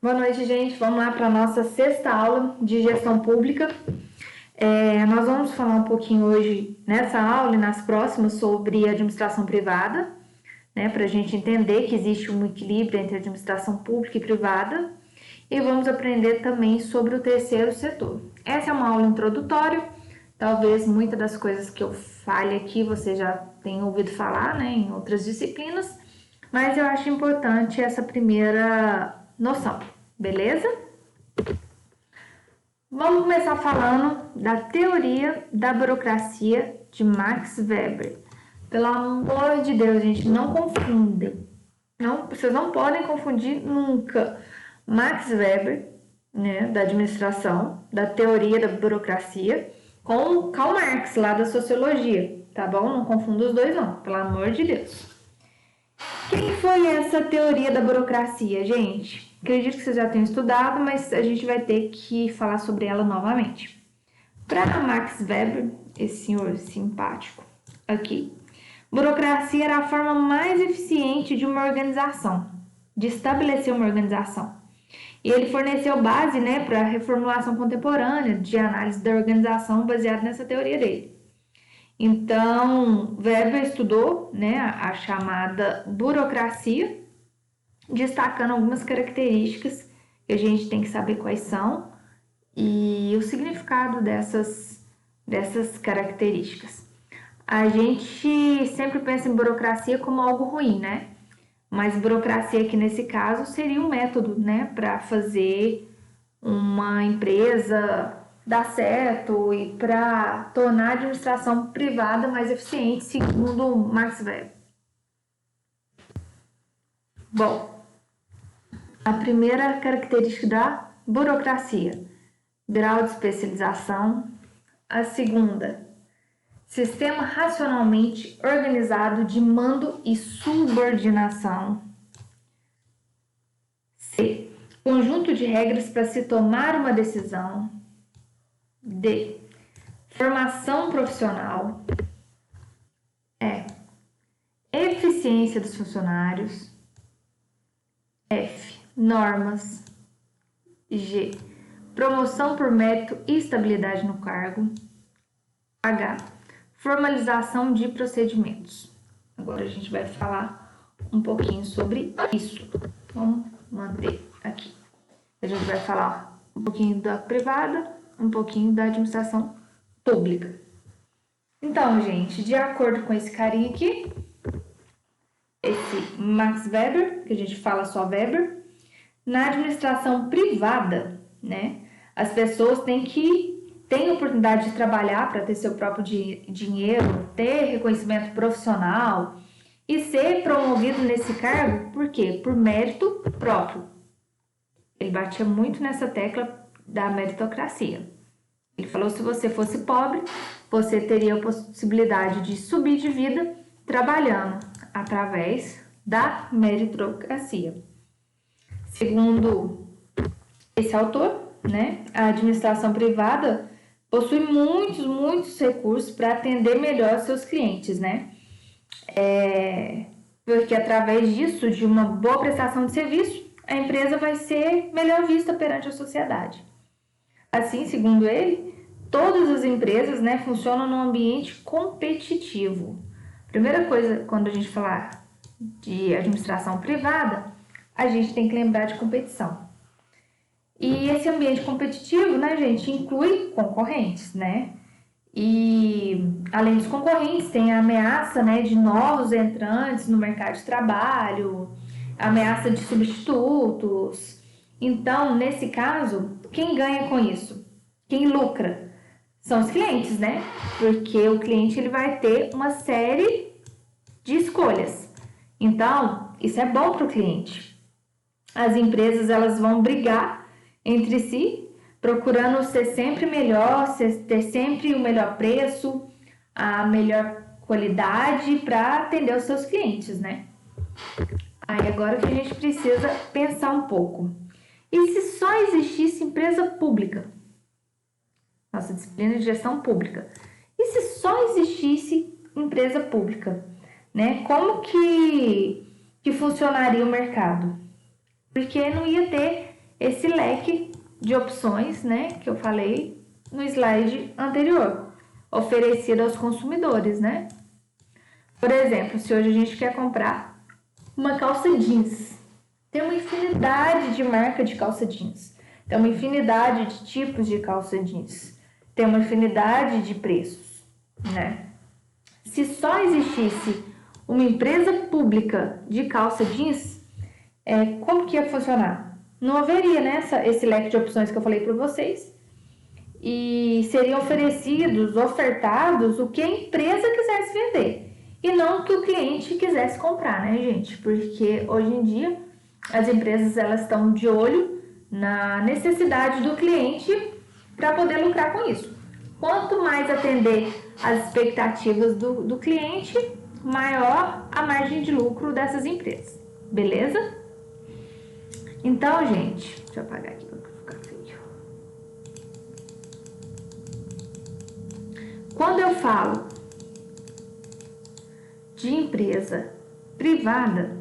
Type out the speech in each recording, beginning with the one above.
Boa noite, gente. Vamos lá para a nossa sexta aula de gestão pública. Nós vamos falar um pouquinho hoje, nessa aula e nas próximas, sobre administração privada, né, para a gente entender que existe um equilíbrio entre administração pública e privada. E vamos aprender também sobre o terceiro setor. Essa é uma aula introdutória. Talvez muitas das coisas que eu fale aqui você já tenha ouvido falar, né, em outras disciplinas, mas eu acho importante essa primeira noção, beleza? Vamos começar falando da teoria da burocracia de Max Weber. Pelo amor de Deus, gente, não confundem. Não, vocês não podem confundir nunca Max Weber, né, da administração, da teoria da burocracia, com Karl Marx, lá da sociologia, tá bom? Não confunda os dois, não, pelo amor de Deus. Quem foi essa teoria da burocracia, gente? Acredito que vocês já tenham estudado, mas a gente vai ter que falar sobre ela novamente. Para Max Weber, esse senhor simpático aqui, burocracia era a forma mais eficiente de uma organização, de estabelecer uma organização. E ele forneceu base, né, para a reformulação contemporânea de análise da organização baseada nessa teoria dele. Então, Weber estudou, né, a chamada burocracia, destacando algumas características que a gente tem que saber quais são e o significado dessas características. A gente sempre pensa em burocracia como algo ruim, né? Mas burocracia aqui nesse caso seria um método, né, para fazer uma empresa dar certo e para tornar a administração privada mais eficiente, segundo Max Weber. Bom, a primeira característica da burocracia, grau de especialização. A segunda, sistema racionalmente organizado de mando e subordinação. C, conjunto de regras para se tomar uma decisão. D, formação profissional. E, eficiência dos funcionários. F, normas. G, promoção por mérito e estabilidade no cargo. H, formalização de procedimentos. Agora a gente vai falar um pouquinho sobre isso. Vamos manter aqui. A gente vai falar um pouquinho da privada, um pouquinho da administração pública. Então, gente, de acordo com esse carinha aqui, esse Max Weber, que a gente fala só Weber, na administração privada, né, as pessoas têm a oportunidade de trabalhar para ter seu próprio dinheiro, ter reconhecimento profissional e ser promovido nesse cargo, por quê? Por mérito próprio. Ele batia muito nessa tecla da meritocracia. Ele falou: se você fosse pobre, você teria a possibilidade de subir de vida trabalhando através da meritocracia. Segundo esse autor, né, a administração privada possui muitos recursos para atender melhor seus clientes, né? Porque através disso, de uma boa prestação de serviço, a empresa vai ser melhor vista perante a sociedade. Assim, segundo ele, todas as empresas, né, funcionam num ambiente competitivo. Primeira coisa, quando a gente falar de administração privada, a gente tem que lembrar de competição. E esse ambiente competitivo, né, gente, inclui concorrentes, né? E além dos concorrentes, tem a ameaça, né, de novos entrantes no mercado de trabalho, ameaça de substitutos. Então, nesse caso, quem ganha com isso? Quem lucra? São os clientes, né? Porque o cliente ele vai ter uma série de escolhas. Então, isso é bom para o cliente. As empresas elas vão brigar entre si, procurando ser sempre melhor, ter sempre o melhor preço, a melhor qualidade para atender os seus clientes, né? Aí agora que a gente precisa pensar um pouco. E se só existisse empresa pública? Nossa disciplina de gestão pública. E se só existisse empresa pública, né? Como que funcionaria o mercado? Porque não ia ter esse leque de opções, né, que eu falei no slide anterior, oferecido aos consumidores, né? Por exemplo, se hoje a gente quer comprar uma calça jeans, tem uma infinidade de marca de calça jeans, tem uma infinidade de tipos de calça jeans, tem uma infinidade de preços, né? Se só existisse uma empresa pública de calça jeans, como que ia funcionar? Não haveria, né, esse leque de opções que eu falei para vocês, e seriam ofertados o que a empresa quisesse vender e não o que o cliente quisesse comprar, né, gente? Porque hoje em dia as empresas elas estão de olho na necessidade do cliente para poder lucrar com isso. Quanto mais atender as expectativas do cliente, maior a margem de lucro dessas empresas, beleza? Então, gente, deixa eu apagar aqui para ficar feio. Quando eu falo de empresa privada,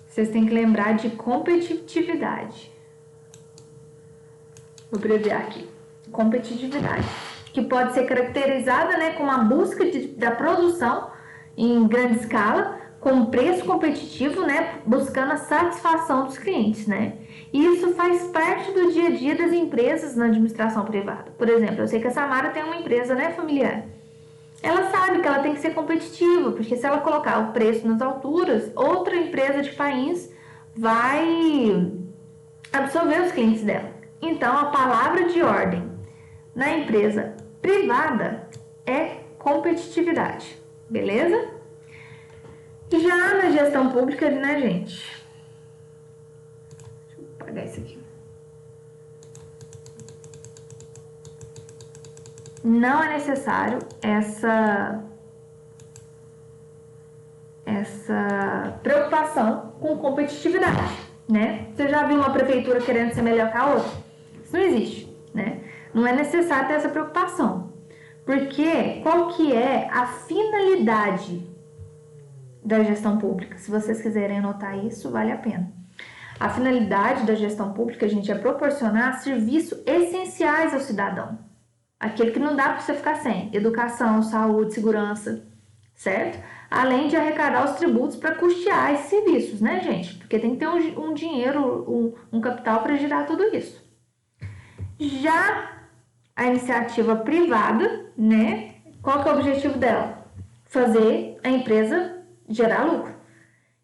vocês têm que lembrar de competitividade. Vou abreviar aqui. Competitividade, que pode ser caracterizada, né, como a busca da produção em grande escala, com preço competitivo, né, buscando a satisfação dos clientes, né? E isso faz parte do dia a dia das empresas na administração privada. Por exemplo, eu sei que a Samara tem uma empresa, né, familiar. Ela sabe que ela tem que ser competitiva, porque se ela colocar o preço nas alturas, outra empresa de país vai absorver os clientes dela. Então, a palavra de ordem na empresa privada é competitividade, beleza? Já na gestão pública, né, gente? Deixa eu apagar isso aqui. Não é necessário essa preocupação com competitividade, né? Você já viu uma prefeitura querendo ser melhor que a outra? Isso não existe, né? Não é necessário ter essa preocupação. Porque qual que é a finalidade da gestão pública? Se vocês quiserem anotar isso, vale a pena. A finalidade da gestão pública, gente, é proporcionar serviços essenciais ao cidadão. Aquele que não dá para você ficar sem. Educação, saúde, segurança, certo? Além de arrecadar os tributos para custear esses serviços, né, gente? Porque tem que ter um dinheiro, um capital para girar tudo isso. Já a iniciativa privada, né? Qual que é o objetivo dela? Fazer a empresa gerar lucro.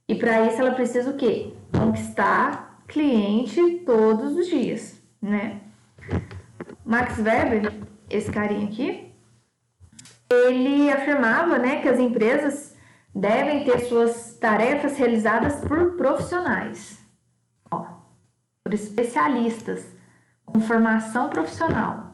E para isso ela precisa o quê? Conquistar cliente todos os dias, né? Max Weber, esse carinha aqui, ele afirmava, né, que as empresas devem ter suas tarefas realizadas por profissionais, por especialistas com formação profissional.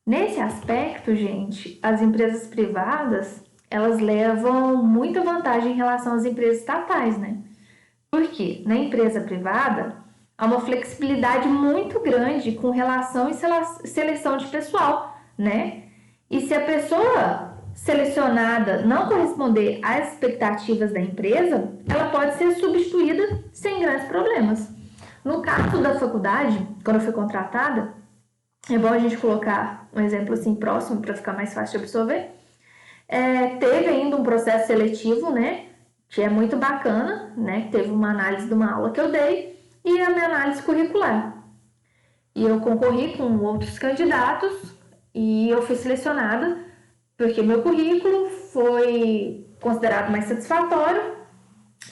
Nesse aspecto, gente, as empresas privadas, elas levam muita vantagem em relação às empresas estatais, né? Porque na empresa privada há uma flexibilidade muito grande com relação e seleção de pessoal, né? E se a pessoa selecionada não corresponder às expectativas da empresa, ela pode ser substituída sem grandes problemas. No caso da faculdade, quando eu fui contratada, é bom a gente colocar um exemplo assim próximo para ficar mais fácil de absorver. Teve ainda um processo seletivo, né, que é muito bacana, né, teve uma análise de uma aula que eu dei e a minha análise curricular. E eu concorri com outros candidatos e eu fui selecionada porque meu currículo foi considerado mais satisfatório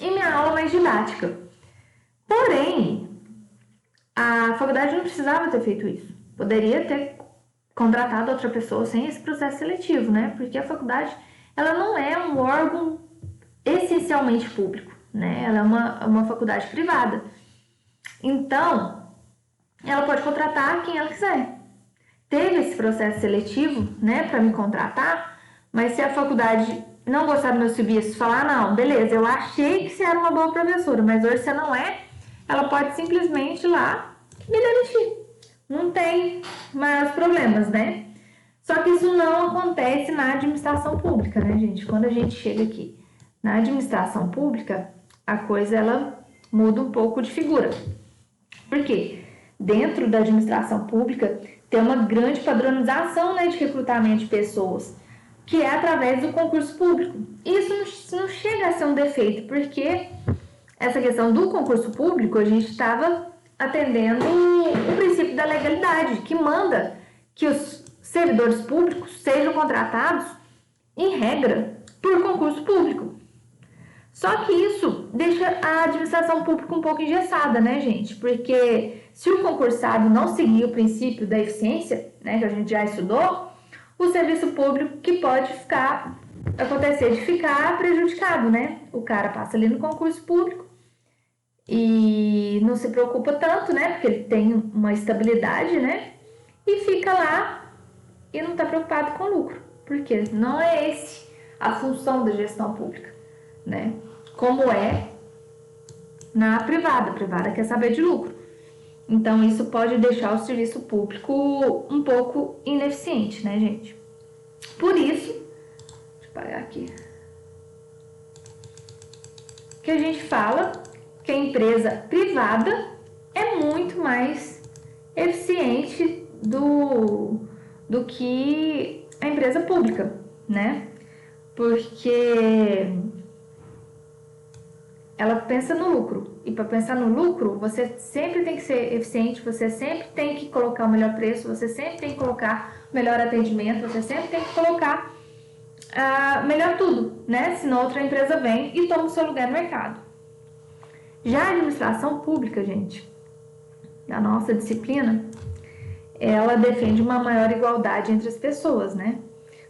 e minha aula mais didática. Porém, a faculdade não precisava ter feito isso. Poderia ter contratado outra pessoa sem esse processo seletivo, né? Porque a faculdade, ela não é um órgão essencialmente público, né? Ela é uma faculdade privada. Então, ela pode contratar quem ela quiser. Teve esse processo seletivo, né, para me contratar, mas se a faculdade não gostar do meu serviço, falar, não, beleza, eu achei que você era uma boa professora, mas hoje você não é, ela pode simplesmente ir lá me demitir. Não tem mais problemas, né? Só que isso não acontece na administração pública, né, gente? Quando a gente chega aqui na administração pública, a coisa, ela muda um pouco de figura. Por quê? Dentro da administração pública tem uma grande padronização, né, de recrutamento de pessoas, que é através do concurso público. Isso não chega a ser um defeito, porque essa questão do concurso público, a gente estava atendendo o princípio da legalidade, que manda que os servidores públicos sejam contratados, em regra, por concurso público. Só que isso deixa a administração pública um pouco engessada, né, gente? Porque se o concursado não seguir o princípio da eficiência, né, que a gente já estudou, o serviço público que pode acontecer de ficar prejudicado, né? O cara passa ali no concurso público e não se preocupa tanto, né? Porque ele tem uma estabilidade, né? E fica lá e não está preocupado com lucro. Porque não é esse a função da gestão pública, né? Como é na privada. A privada quer saber de lucro. Então, isso pode deixar o serviço público um pouco ineficiente, né, gente? Por isso, deixa eu apagar aqui, que a gente fala que a empresa privada é muito mais eficiente do que a empresa pública, né? Porque ela pensa no lucro. E para pensar no lucro, você sempre tem que ser eficiente, você sempre tem que colocar o melhor preço, você sempre tem que colocar o melhor atendimento, você sempre tem que colocar melhor tudo, né? Senão outra empresa vem e toma o seu lugar no mercado. Já a administração pública, gente, da nossa disciplina, ela defende uma maior igualdade entre as pessoas, né?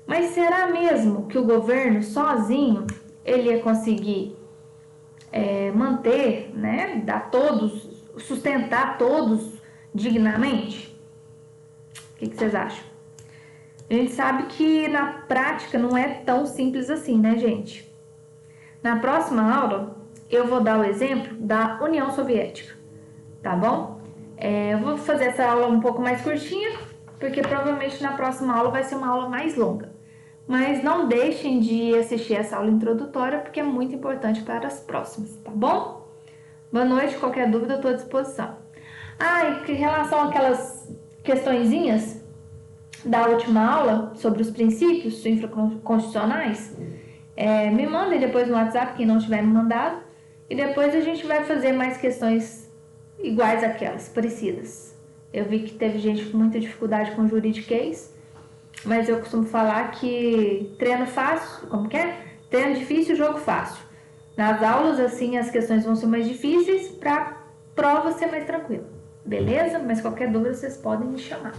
Mas será mesmo que o governo sozinho ele ia conseguir manter, né, sustentar todos dignamente? O que vocês acham? A gente sabe que na prática não é tão simples assim, né, gente? Na próxima aula eu vou dar o exemplo da União Soviética, tá bom? Eu vou fazer essa aula um pouco mais curtinha, porque provavelmente na próxima aula vai ser uma aula mais longa. Mas não deixem de assistir essa aula introdutória, porque é muito importante para as próximas, tá bom? Boa noite, qualquer dúvida eu estou à disposição. E em relação àquelas questõezinhas da última aula, sobre os princípios infraconstitucionais, me mandem depois no WhatsApp, quem não tiver me mandado, e depois a gente vai fazer mais questões iguais àquelas, parecidas. Eu vi que teve gente com muita dificuldade com juridiquês, mas eu costumo falar que treino fácil, como que é? Treino difícil, jogo fácil. Nas aulas, assim, as questões vão ser mais difíceis, para prova ser mais tranquila. Beleza? Mas qualquer dúvida, vocês podem me chamar.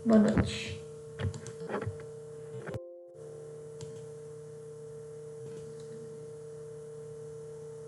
Boa noite.